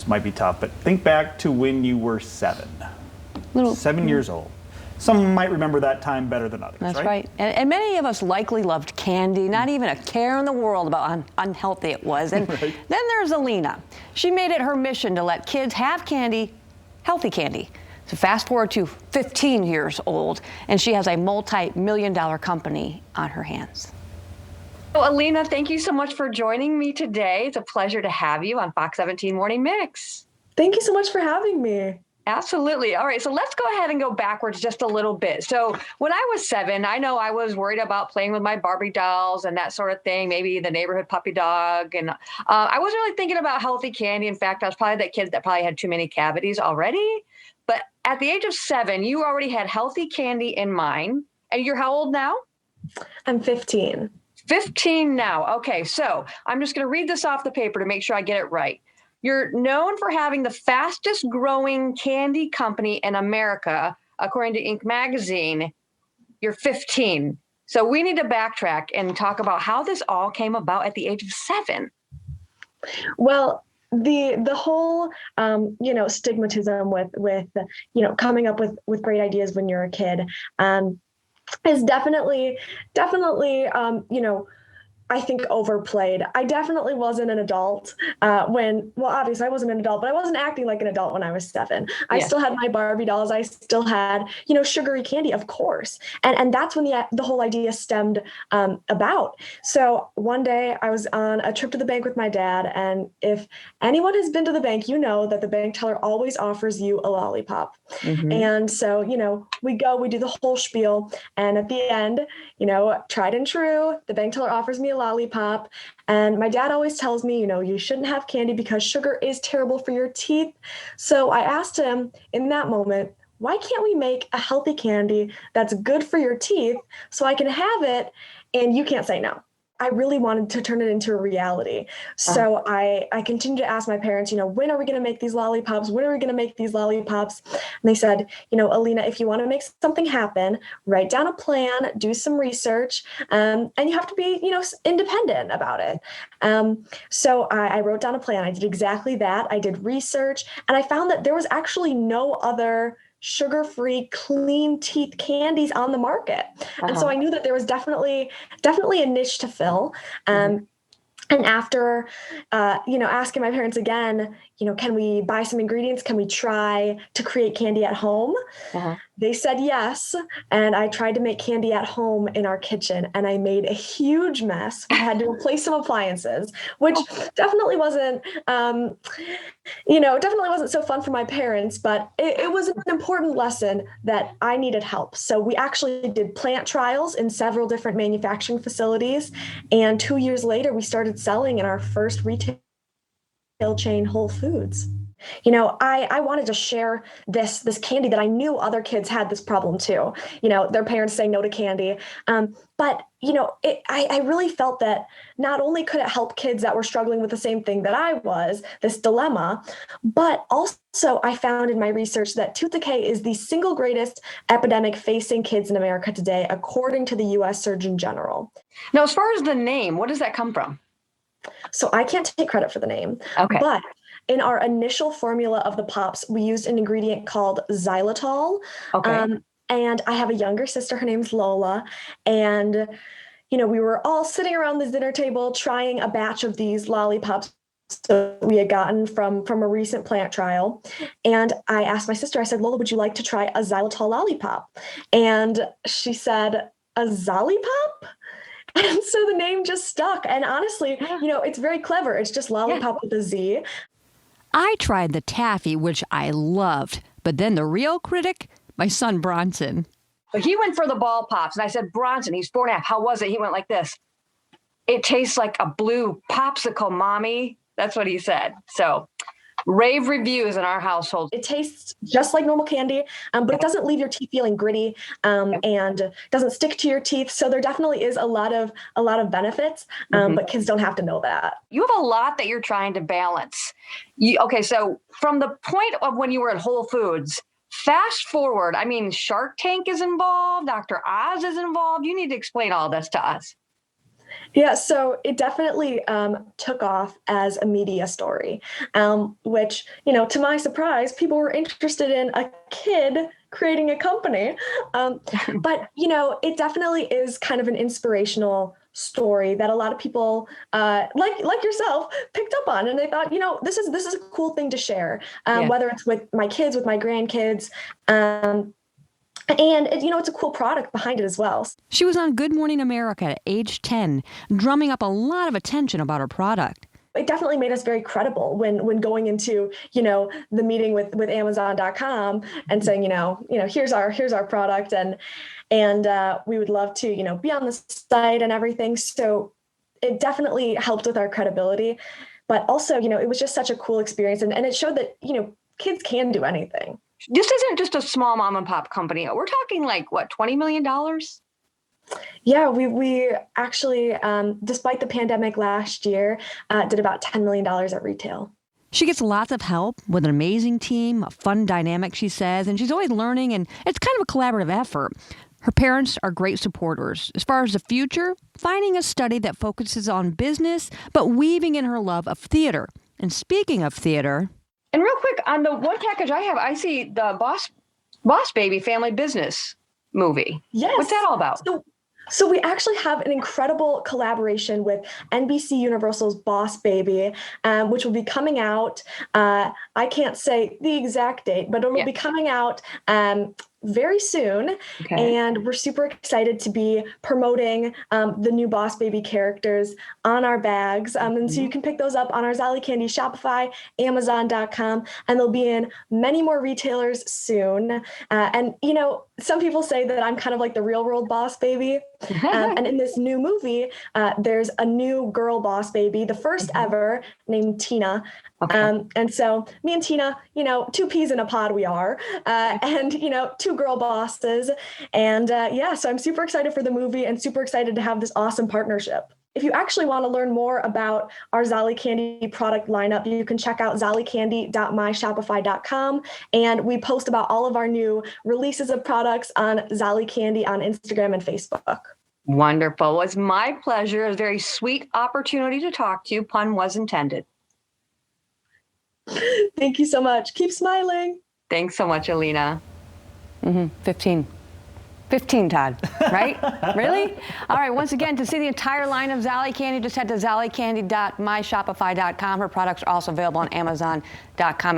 This might be tough, but think back to when you were 7. 7 years old. Some might remember that time better than others, That's right. And many of us likely loved candy, not even a care in the world about how unhealthy it was. And Right. then there's Alina. She made it her mission to let kids have candy, healthy candy. So fast forward to 15 years old, and she has a multi-million-dollar company on her hands. Well, Alina, thank you so much for joining me today. It's a pleasure to have you on Fox 17 Morning Mix. Thank you so much for having me. Absolutely. All right. So let's go ahead and go backwards just a little bit. So when I was 7, I know I was worried about playing with my Barbie dolls and that sort of thing, maybe the neighborhood puppy dog. And I wasn't really thinking about healthy candy. In fact, I was probably that kid that probably had too many cavities already. But at the age of 7, you already had healthy candy in mind. And you're how old now? I'm 15. 15 now. Okay. So I'm just going to read this off the paper to make sure I get it right. You're known for having the fastest growing candy company in America, according to Inc. magazine. You're 15. So we need to backtrack and talk about how this all came about at the age of 7. Well, the whole stigmatism with coming up with great ideas when you're a kid is definitely I think overplayed. I definitely wasn't an adult obviously I wasn't an adult, but I wasn't acting like an adult when I was 7. I still had my Barbie dolls. I still had, sugary candy, of course. And that's when the whole idea stemmed about. So one day I was on a trip to the bank with my dad. And if anyone has been to the bank, you know that the bank teller always offers you a lollipop. Mm-hmm. And so, we do the whole spiel. And at the end, tried and true, the bank teller offers me a lollipop. And my dad always tells me, you shouldn't have candy because sugar is terrible for your teeth. So I asked him in that moment, why can't we make a healthy candy that's good for your teeth so I can have it and you can't say no? I really wanted to turn it into a reality. So I continued to ask my parents, when are we going to make these lollipops? When are we going to make these lollipops? And they said, Alina, if you want to make something happen, write down a plan, do some research, and you have to be, independent about it. So I wrote down a plan. I did exactly that. I did research, and I found that there was actually no other sugar-free, clean teeth candies on the market. And so I knew that there was definitely a niche to fill. And after, asking my parents again, can we buy some ingredients? Can we try to create candy at home? They said yes. And I tried to make candy at home in our kitchen, and I made a huge mess. I had to replace some appliances, which definitely wasn't, definitely wasn't so fun for my parents, but it was an important lesson that I needed help. So we actually did plant trials in several different manufacturing facilities. And 2 years later, we started selling in our first retail chain, Whole Foods. I wanted to share this candy that I knew other kids had this problem too. Their parents saying no to candy. But I really felt that not only could it help kids that were struggling with the same thing that I was, this dilemma, but also I found in my research that tooth decay is the single greatest epidemic facing kids in America today, according to the U.S. Surgeon General. Now, as far as the name, what does that come from? So I can't take credit for the name, but in our initial formula of the pops, we used an ingredient called xylitol. And I have a younger sister, her name's Lola. And, we were all sitting around the dinner table trying a batch of these lollipops that we had gotten from a recent plant trial. And I asked my sister, I said, Lola, would you like to try a xylitol lollipop? And she said, a Zollipop? And so the name just stuck. And honestly, it's very clever. It's just lollipop with a Z. I tried the taffy, which I loved, but then the real critic, my son Bronson. But he went for the ball pops, and I said, Bronson, he's 4.5. How was it? He went like this. It tastes like a blue popsicle, Mommy. That's what he said. So rave reviews in our household. It tastes just like normal candy, but it doesn't leave your teeth feeling gritty and doesn't stick to your teeth. So there definitely is a lot of benefits, but kids don't have to know that. You have a lot that you're trying to balance. So from the point of when you were at Whole Foods, fast forward, Shark Tank is involved, Dr. Oz is involved. You need to explain all this to us. Yeah, so it definitely took off as a media story, which, to my surprise, people were interested in a kid creating a company. But, it definitely is kind of an inspirational story that a lot of people, like yourself, picked up on, and they thought, this is a cool thing to share, whether it's with my kids, with my grandkids. And it's a cool product behind it as well. She was on Good Morning America at age 10, drumming up a lot of attention about her product. It definitely made us very credible when going into, the meeting with Amazon.com and saying, here's our product, and we would love to, be on the site and everything. So it definitely helped with our credibility, but also, it was just such a cool experience, and it showed that, kids can do anything. This isn't just a small mom and pop company. We're talking like, what, $20 million? Yeah, we actually, despite the pandemic last year, did about $10 million at retail. She gets lots of help with an amazing team, a fun dynamic, she says, and she's always learning, and it's kind of a collaborative effort. Her parents are great supporters. As far as the future, finding a study that focuses on business, but weaving in her love of theater. And speaking of theater... And real quick, on the one package I have, I see the Boss Baby Family Business movie. Yes. What's that all about? So we actually have an incredible collaboration with NBC Universal's Boss Baby, which will be coming out. I can't say the exact date, but it will be coming out very soon. Okay. And we're super excited to be promoting the new Boss Baby characters on our bags. And so you can pick those up on our Zolli Candy Shopify, Amazon.com, and they'll be in many more retailers soon. And, some people say that I'm kind of like the real world Boss Baby. And in this new movie, there's a new girl Boss Baby, the first ever, named Tina. Okay. And so me and Tina, two peas in a pod we are, and, two girl bosses. And so I'm super excited for the movie and super excited to have this awesome partnership. If you actually want to learn more about our Zolli Candy product lineup, you can check out zollicandy.myshopify.com. And we post about all of our new releases of products on Zolli Candy on Instagram and Facebook. Wonderful. Well, it's my pleasure. A very sweet opportunity to talk to you. Pun was intended. Thank you so much. Keep smiling. Thanks so much, Alina. 15, Todd, right? Really? All right, once again, to see the entire line of Zolli Candy, just head to zollicandy.myshopify.com. Her products are also available on Amazon.com.